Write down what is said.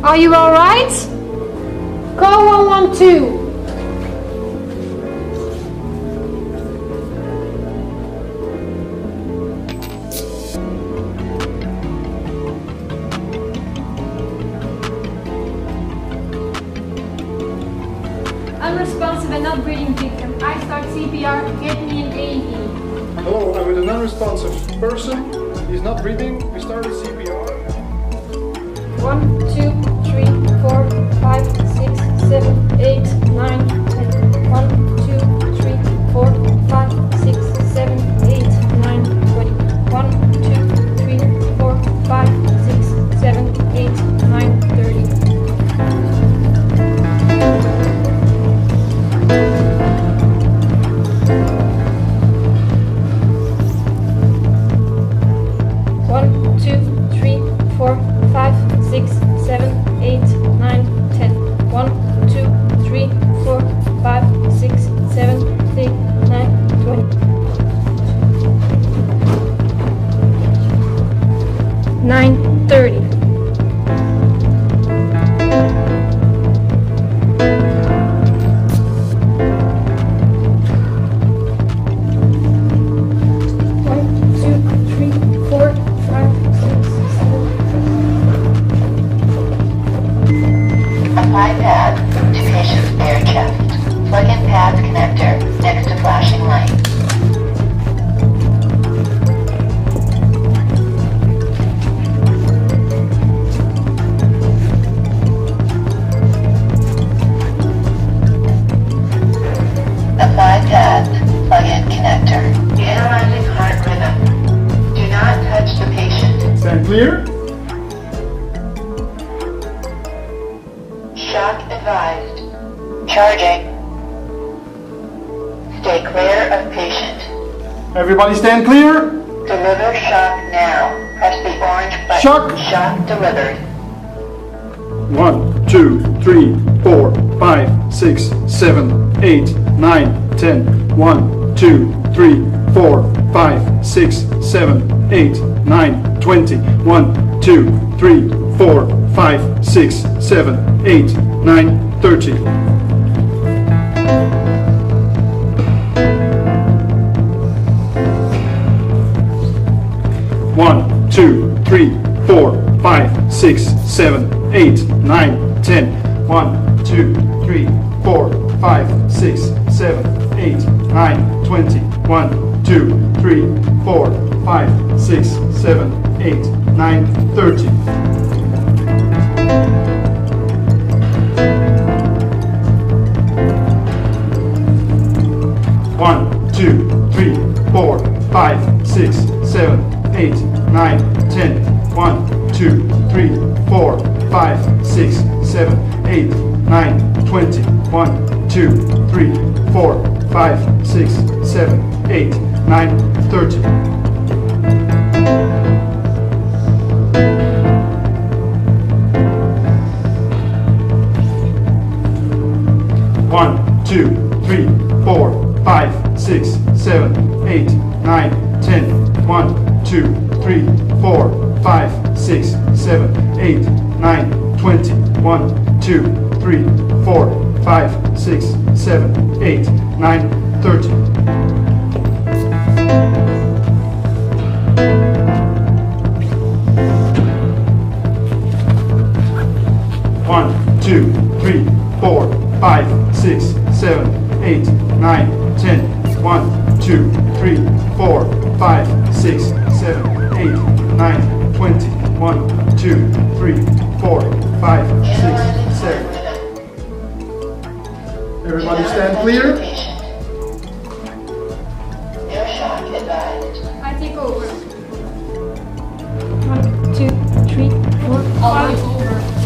Are you alright? Call 112. Unresponsive and not breathing victim. I start CPR. Get me an AED. Hello, I'm with an unresponsive person. He's not breathing. We started CPR. 1, 2, 3, 4, 5, 6, 7, 8, 9, 10. 1, 2, 3, 4, 5, 6, 7, 8, 9, 20. 1, 2, 3, 4, 5, 6, 7, 8, 9, 30. 1, 2, 3, 4, 5, 6, 7, 8, 9, 10. 1, 2, 3, 4, 5, 6, 7, 8, 9, 20. 9:30. iPad to patient's bare chest. Plug-in pads connector next to flashing light. Apply pads, plug-in connector. Analyzing heart rhythm. Do not touch the patient. Stand clear. Shock advised. Charging. Stay clear of patient. Everybody stand clear. Deliver shock now. Press the orange button. Shock. Shock delivered. 1, 2, 3, 4, 5, 6, 7, 8, 9, 10. 1, 2, 3, 4, 5, 6, 7, 8, 9, 20. 1, 2, 3, 4, 5, 6, 7, 8, 9, 30. 1, 2, 3, 4, 5, 6, 7, 8, 9, 10. 1, 2, 3, 4, 5, 6, 7, 8, 9, 20. 1, 2, 3, 4, 5, 6, 7, 8, 9, 30. 1, 2, 3, 4, 5, 6, 7, 8, 9, 10. 1, 2, 3, 4, 5, 6, 7, 8, 9, 20. 1, 2, 3, 4, 5, 6, 7, 8, 9, 30. 1, 2, 3, 4, 5, 6, 7, 8, 9, 10. 1, 2, 3, 4, 5, 6, 7, 8, 9, 20. 1, 2, 3, 4, 5, 6, 7, 8, 9, 30. 1, 2, 3, 4, 5, 6, 7, 8, 9, 10. 1, 2, 3, 4, 5, 6, 7, 8, 9, 20. 1, 2, 3, 4, 5, 6, 7. Everybody stand clear. No shock advised. I take over. 1, 2, 3, 4, 5.